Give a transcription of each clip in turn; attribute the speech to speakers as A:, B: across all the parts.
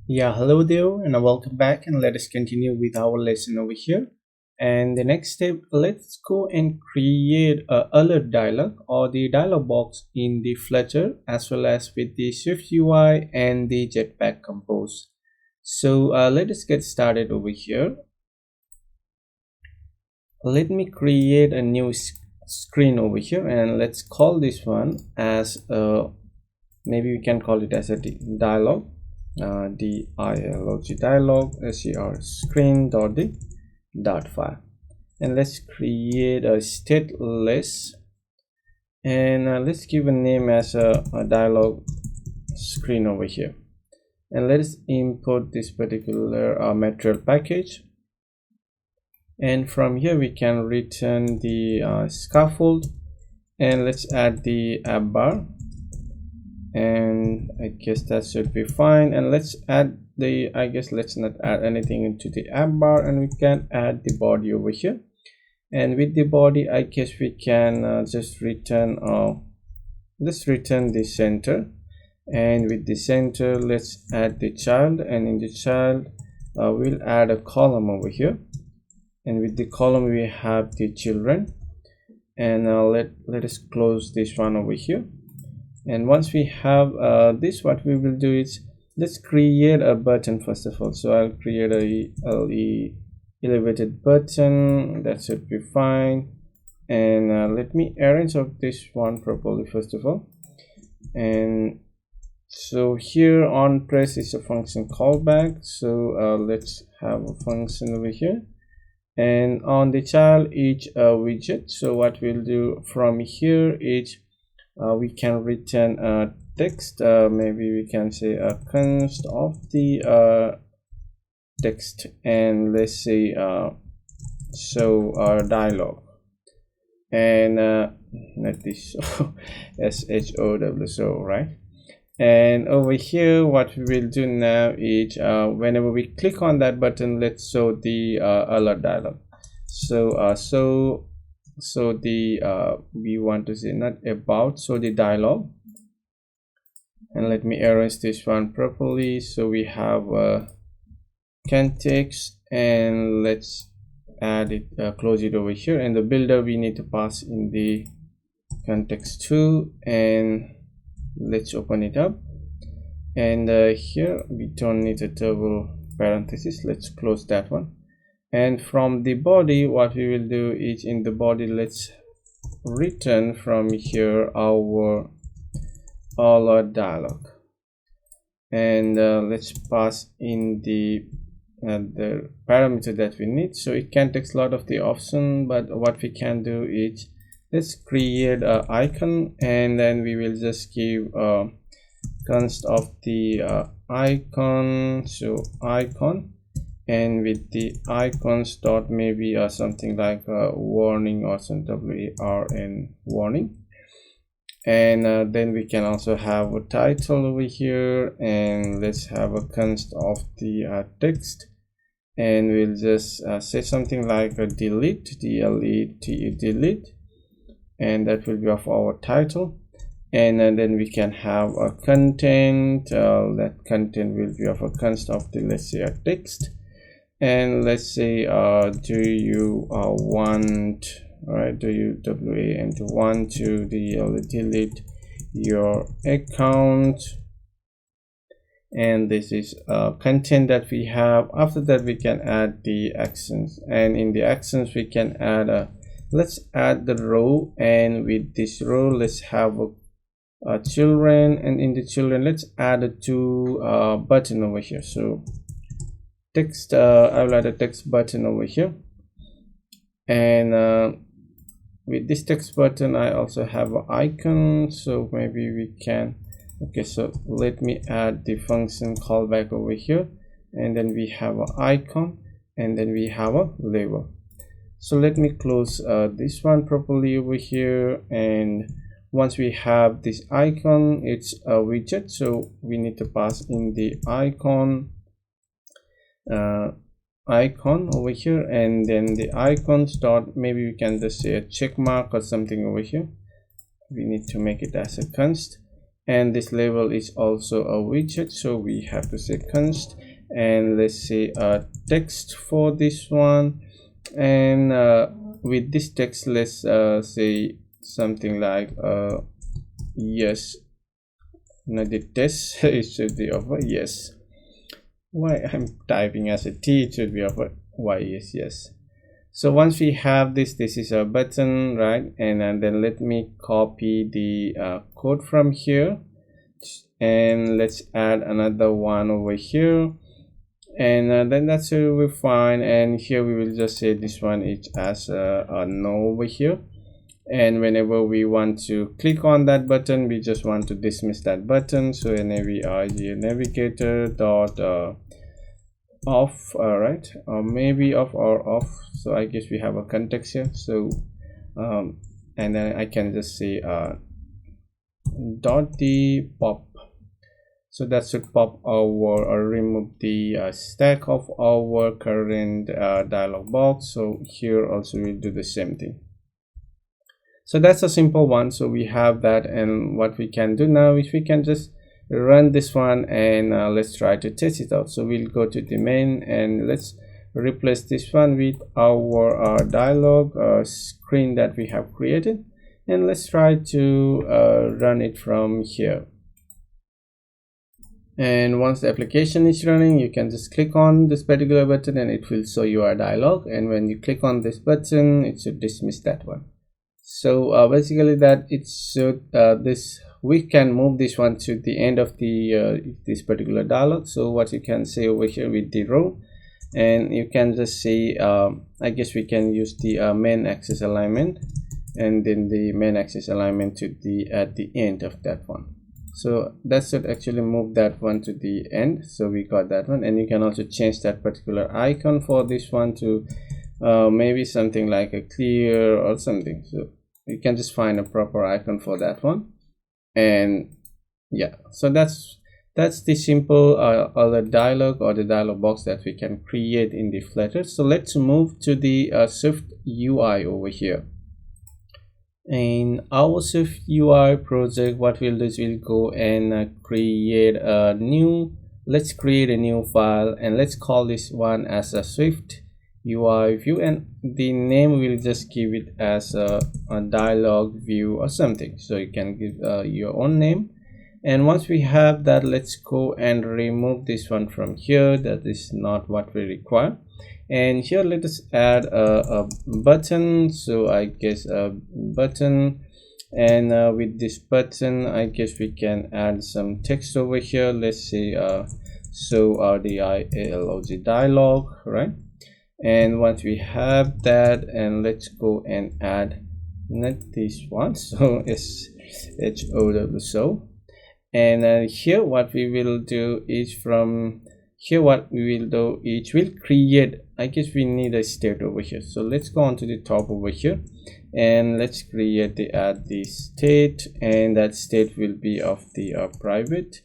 A: Yeah, hello there, and welcome back. And let us continue with our lesson over here. And the next step, let's go and create a alert dialog or the dialog box in the Flutter as well as with the SwiftUI and the Jetpack Compose. So let us get started over here. Let me create a new screen over here, and let's call this one as maybe we can call it as a dialog. dialog ser screen dot file, and let's create a stateless, and let's give a name as a dialog screen over here, and let's import this particular material package, and from here we can return the scaffold, and let's add the app bar, and I guess that should be fine. And let's add the let's not add anything into the app bar, and we can add the body over here. And with the body, I guess we can just return let's return the center, and with the center let's add the child, and in the child we'll add a column over here, and with the column we have the children, and let us close this one over here. And once we have this, what we will do is let's create a button first of all. So I'll create a elevated button. That should be fine. And let me arrange of this one properly first of all. And so here on press is a function callback. So let's have a function over here. And on the child each widget. So what we'll do from here is we can return a text, maybe we can say a const of the text, and let's say show our dialog, and not this show so right. And over here what we will do now is whenever we click on that button, let's show the alert dialog. So the we want to say not about, so the dialog, and let me arrange this one properly. So we have context, and let's add it, close it over here. And the builder we need to pass in the context too, and let's open it up. And here we don't need a double parenthesis, let's close that one. And from the body, what we will do is in the body, let's return from here our dialog, and let's pass in the parameter that we need. So it can take a lot of the option, but what we can do is let's create an icon, and then we will just give const of the icon, so icon, and with the icons dot maybe something like a warning or some warn warning. And then we can also have a title over here, and let's have a const of the text, and we'll just say something like a delete, delete, and that will be of our title. And then we can have a content, that content will be of a const of the, let's say, a text. And let's say do you want, right, do you and want to delete your account, and this is content that we have. After that we can add the actions, and in the actions we can add let's add the row, and with this row let's have a children, and in the children let's add a two button over here. So text, I will add a text button over here, and with this text button I also have an icon, so maybe we can, okay, so let me add the function callback over here, and then we have an icon, and then we have a label. So let me close this one properly over here. And once we have this icon, it's a widget, so we need to pass in the icon over here, and then the icons dot, maybe we can just say a check mark or something over here. We need to make it as a const, and this label is also a widget, so we have to say const, and let's say text for this one, and with this text let's say something like yes, not the test it should be of a yes. Why I'm typing as a T, it should be of a Y. Yes. So once we have this is a button, right? And then let me copy the code from here, and let's add another one over here, and then that's will be fine. And here we will just say this one is as a no over here, and whenever we want to click on that button, we just want to dismiss that button. So navigator dot off, right, or maybe off or off. So I guess we have a context here, so and then I can just say dot the pop, so that should pop our or remove the stack of our current dialog box. So here also we'll do the same thing. So that's a simple one. So we have that, and what we can do now is we can just run this one, and let's try to test it out. So we'll go to the main, and let's replace this one with our dialog screen that we have created, and let's try to run it from here. And once the application is running, you can just click on this particular button and it will show you a dialog, and when you click on this button it should dismiss that one. So basically that it should we can move this one to the end of the this particular dialog. So what you can say over here with the row, and you can just say I guess we can use the main axis alignment, and then the main axis alignment to the at the end of that one. So that should actually move that one to the end. So we got that one, and you can also change that particular icon for this one to maybe something like a clear or something. So you can just find a proper icon for that one. And yeah, so that's the simple other dialog or the dialog box that we can create in the Flutter. So let's move to the SwiftUI over here. In our SwiftUI project, what we'll do is we'll go and create a new, let's create a new file, and let's call this one as a SwiftUI view, and the name we'll just give it as a dialog view or something. So you can give your own name. And once we have that, let's go and remove this one from here. That is not what we require. And here let us add a button. So I guess a button, and with this button I guess we can add some text over here. Let's say so dialog dialog, right? And once we have that, and let's go and add not this one, so show. So, and here what we will do is from here what we will do is we'll create, I guess we need a state over here. So let's go on to the top over here, and let's create the add the state, and that state will be of the private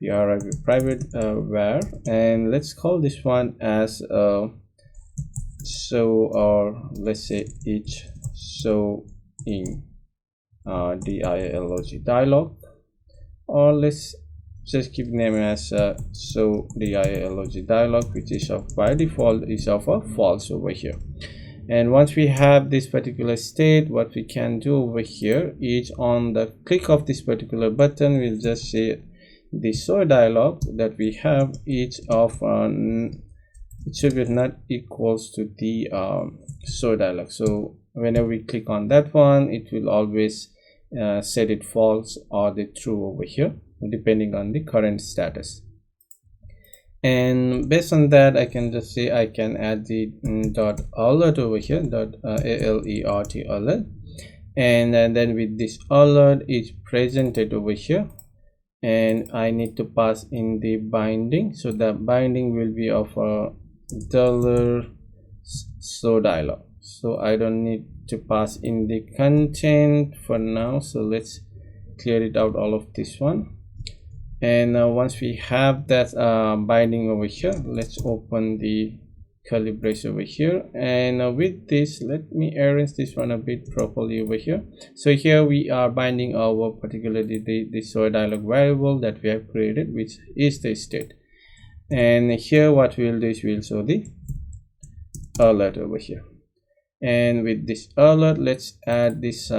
A: var, and let's call this one as so, or let's say each so in dialog, or let's just keep name as so dialog, which is of by default is of a false over here. And once we have this particular state, what we can do over here is on the click of this particular button, we'll just say the show dialog that we have each of it should be not equals to the show dialog. So whenever we click on that one, it will always set it false or the true over here, depending on the current status. And based on that, I can just say I can add the dot alert over here, dot alert alert, and then with this alert is presented over here, and I need to pass in the binding. So the binding will be of a $show dialog. So I don't need to pass in the content for now. So let's clear it out, all of this one. And once we have that binding over here, let's open the curly brace over here, and with this, let me arrange this one a bit properly over here. So here we are binding our particularly the show dialog variable that we have created, which is the state. And here what we'll do is we'll show the alert over here. And with this alert, let's add this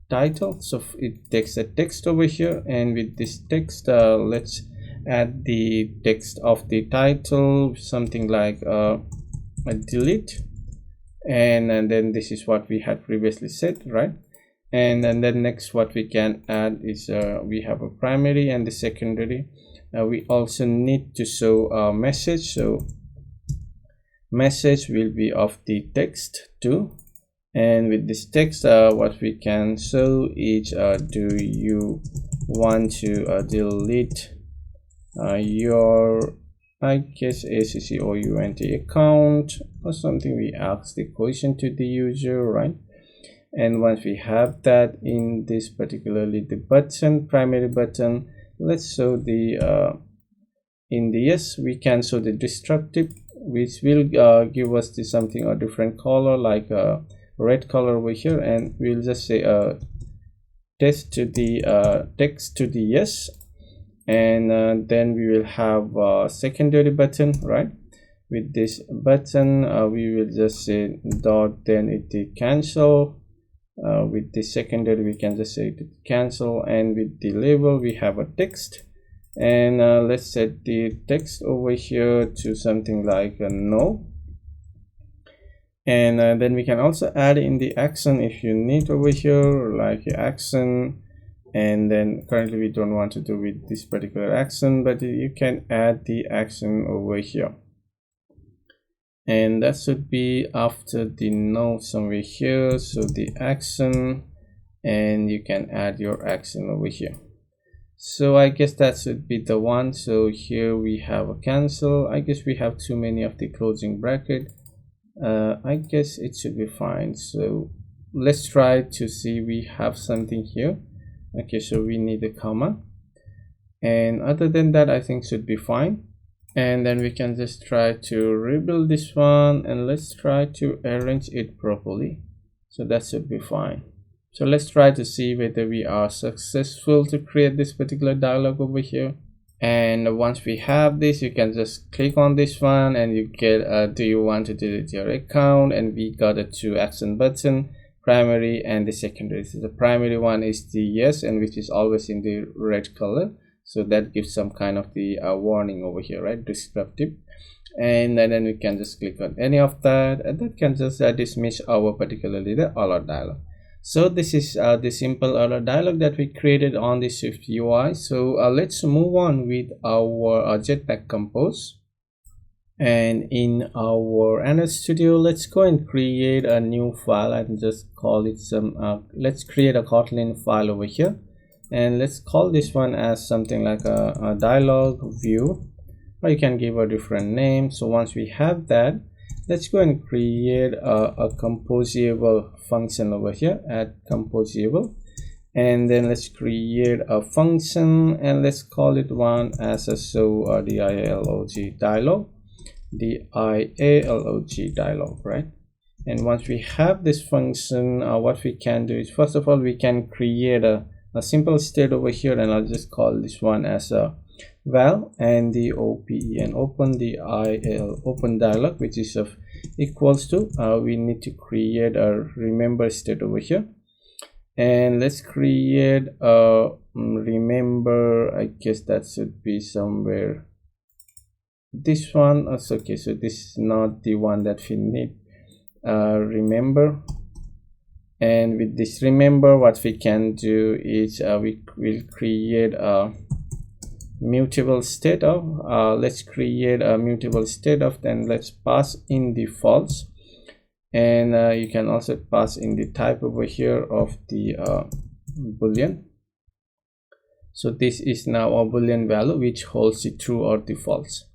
A: title, so it takes a text over here, and with this text let's add the text of the title, something like a delete, and then this is what we had previously said, right? And then next what we can add is we have a primary and the secondary. We also need to show a message, so message will be of the text too. And with this text, what we can show is do you want to delete your, I guess, ACCOUNT account or something. We ask the question to the user, right? And once we have that in this particularly the button, primary button, let's show the in the yes, we can show the destructive, which will give us the something a different color, like a red color over here, and we'll just say text to the yes. And then we will have a secondary button, right? With this button we will just say dot, then it cancel. With the secondary we can just say it cancel, and with the label we have a text, and let's set the text over here to something like a no. And then we can also add in the action if you need over here, like action. And then currently we don't want to do with this particular action, but you can add the action over here, and that should be after the no somewhere here. So the action, and you can add your action over here. So I guess that should be the one. So here we have a cancel. I guess we have too many of the closing bracket. I guess it should be fine. So let's try to see we have something here. Okay, so we need a comma, and other than that I think should be fine. And then we can just try to rebuild this one, and let's try to arrange it properly. So that should be fine. So let's try to see whether we are successful to create this particular dialog over here. And once we have this, you can just click on this one and you get do you want to delete your account, and we got a 2 action button, primary and the secondary. So the primary one is the yes, and which is always in the red color, so that gives some kind of the warning over here, right? Descriptive. And then we can just click on any of that, and that can just dismiss our particularly the alert dialog. So this is the simple alert dialog that we created on the SwiftUI. So let's move on with our Jetpack Compose. And in our Android Studio, let's go and create a new file and just call it some let's create a Kotlin file over here, and let's call this one as something like a dialog view, or you can give a different name. So once we have that, let's go and create a composable function over here, add composable, and then let's create a function, and let's call it one as a so dialog dialog, right? And once we have this function, what we can do is, first of all, we can create a simple state over here, and I'll just call this one as a val, and the open open open dialog, which is of equals to we need to create a remember state over here, and let's create a remember. I guess that should be somewhere this one. Okay, so this is not the one that we need. Remember, and with this remember, what we can do is we will create a mutable state of let's create a mutable state of, then let's pass in the false, and you can also pass in the type over here of the boolean. So this is now a boolean value which holds the true or the false.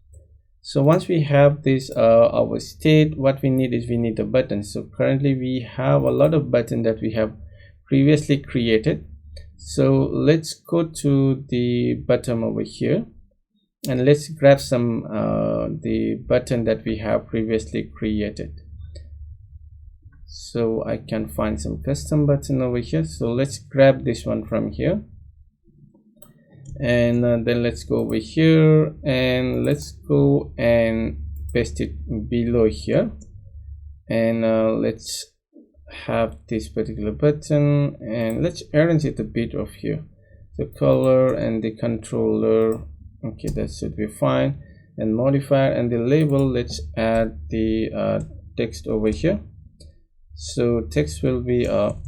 A: So once we have this our state, what we need is we need a button. So currently we have a lot of buttons that we have previously created. So let's go to the bottom over here, and let's grab some the button that we have previously created. So I can find some custom button over here. So let's grab this one from here, and then let's go over here and let's go and paste it below here, and let's have this particular button, and let's arrange it a bit of here, the color and the controller. Okay, that should be fine. And modifier and the label, let's add the text over here. So text will be dialog,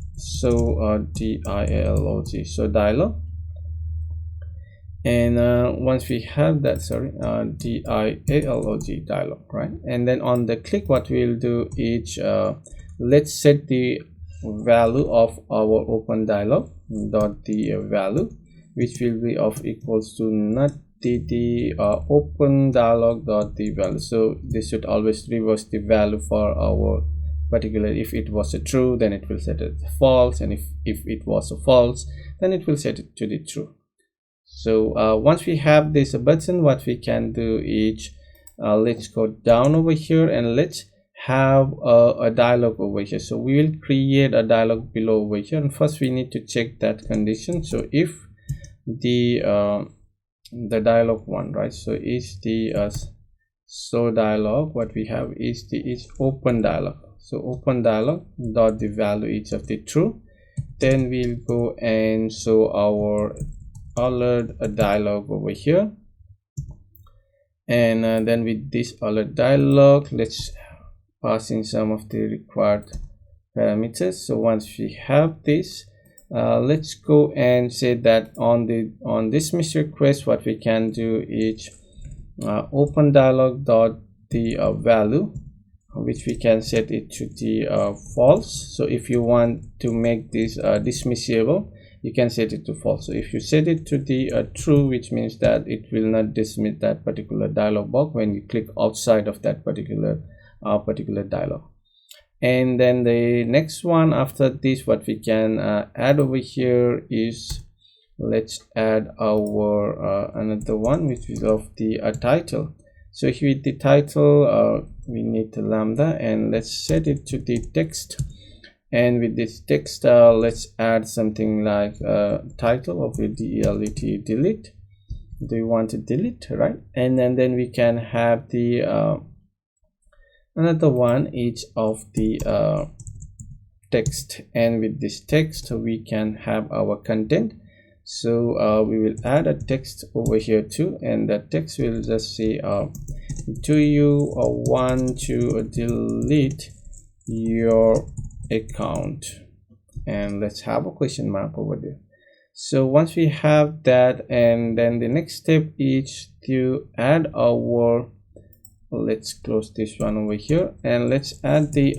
A: so dialog. And once we have that, dialog, right? And then on the click, what we'll do is let's set the value of our open dialog dot the value, which will be of equals to not the open dialog dot the value. So this should always reverse the value for our particular. If it was a true, then it will set it false, and if it was a false, then it will set it to the true. So once we have this button, what we can do is let's go down over here and let's have a dialog over here. So we will create a dialog below over here, and first we need to check that condition. So if the dialog one, right, so is the so dialog, what we have is open dialog. So open dialog dot the value each of the true, then we'll go and show our alert dialog over here, and then with this alert dialog, let's pass in some of the required parameters. So once we have this, let's go and say that on this message request, what we can do is open dialog dot the value, which we can set it to the false. So if you want to make this dismissible, you can set it to false. So if you set it to the true, which means that it will not dismiss that particular dialog box when you click outside of that particular dialog. And then the next one after this, what we can add over here is, let's add our another one, which is of the title. So here with the title, we need the lambda, and let's set it to the text. And with this text, let's add something like title of a delete. Do you want to delete, right? And then we can have the another one each of the text, and with this text we can have our content. So we will add a text over here too, and that text will just say do you want to delete your account, and let's have a question mark over there. So once we have that, and then the next step is to add our, let's close this one over here, and let's add the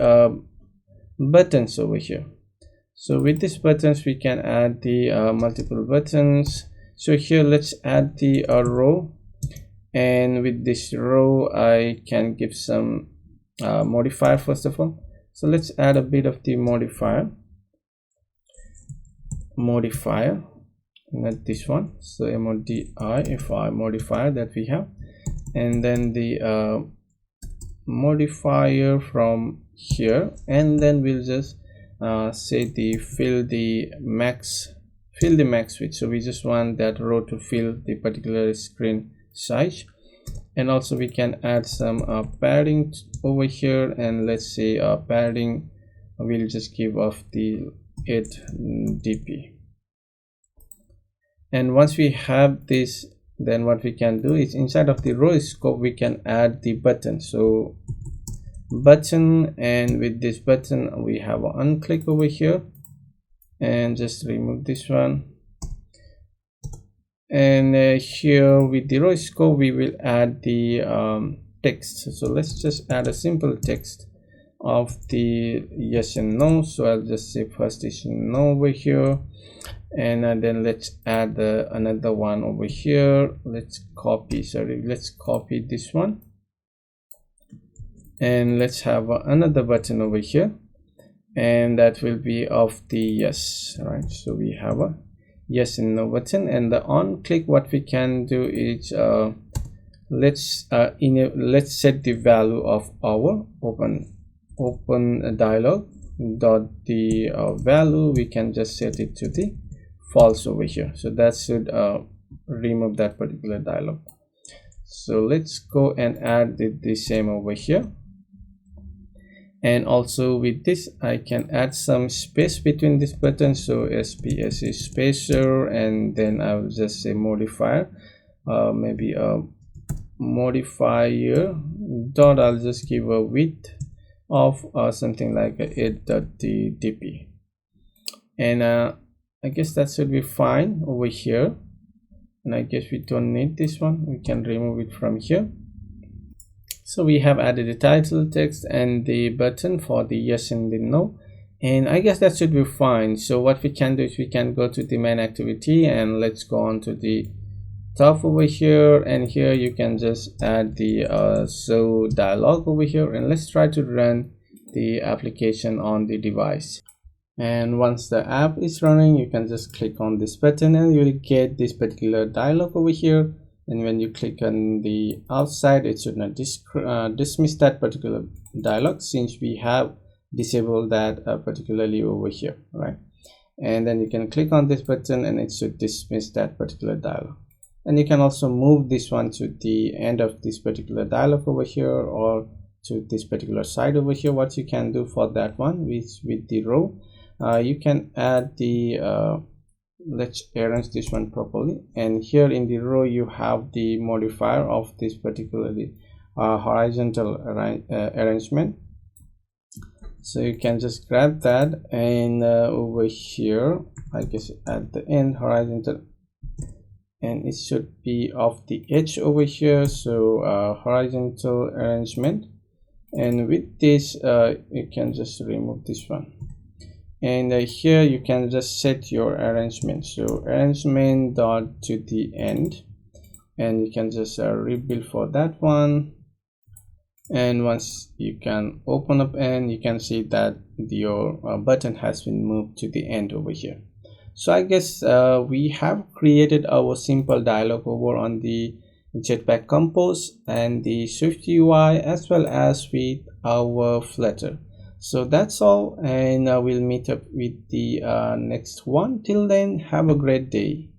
A: buttons over here. So with these buttons we can add the multiple buttons. So here let's add the row, and with this row I can give some modifier first of all. So let's add a bit of the modifier, not this one, so modifier modifier that we have, and then the modifier from here, and then we'll just say the fill the max width. So we just want that row to fill the particular screen size. And also we can add some padding over here, and let's say padding we'll just give off the 8 dp. And once we have this, then what we can do is inside of the row scope we can add the button. So button, and with this button we have an unclick over here, and just remove this one. And here with the row scope we will add the text. So let's just add a simple text of the yes and no. So I'll just say first is no over here, and then let's add another one over here. Let's copy this one, and let's have another button over here, and that will be of the yes, right? So we have a yes and no button. And the on click, what we can do is let's set the value of our open dialog dot the value. We can just set it to the false over here, so that should remove that particular dialog. So let's go and add the same over here. And also with this I can add some space between this button, so SPS is spacer, and then I will just say modifier, maybe a modifier dot, I'll just give a width of something like 8.dp, and I guess that should be fine over here. And I guess we don't need this one, we can remove it from here. So we have added the title text and the button for the yes and the no, and I guess that should be fine. So what we can do is we can go to the main activity, and let's go on to the top over here, and here you can just add the show dialog over here, and let's try to run the application on the device. And once the app is running, you can just click on this button and you will get this particular dialog over here. And when you click on the outside, it should not dismiss that particular dialog, since we have disabled that particularly over here, right? And then you can click on this button and it should dismiss that particular dialog. And you can also move this one to the end of this particular dialog over here, or to this particular side over here. What you can do for that one with the row, you can add the let's arrange this one properly, and here in the row you have the modifier of this particularly horizontal arrangement. So you can just grab that, and over here I guess at the end horizontal, and it should be off the edge over here, so horizontal arrangement. And with this you can just remove this one, and here you can just set your arrangement, so arrangement dot to the end, and you can just rebuild for that one. And once you can open up, and you can see that your button has been moved to the end over here. So I guess we have created our simple dialog over on the Jetpack Compose and the SwiftUI, as well as with our Flutter. So that's all, and we'll meet up with the next one. Till then, have a great day.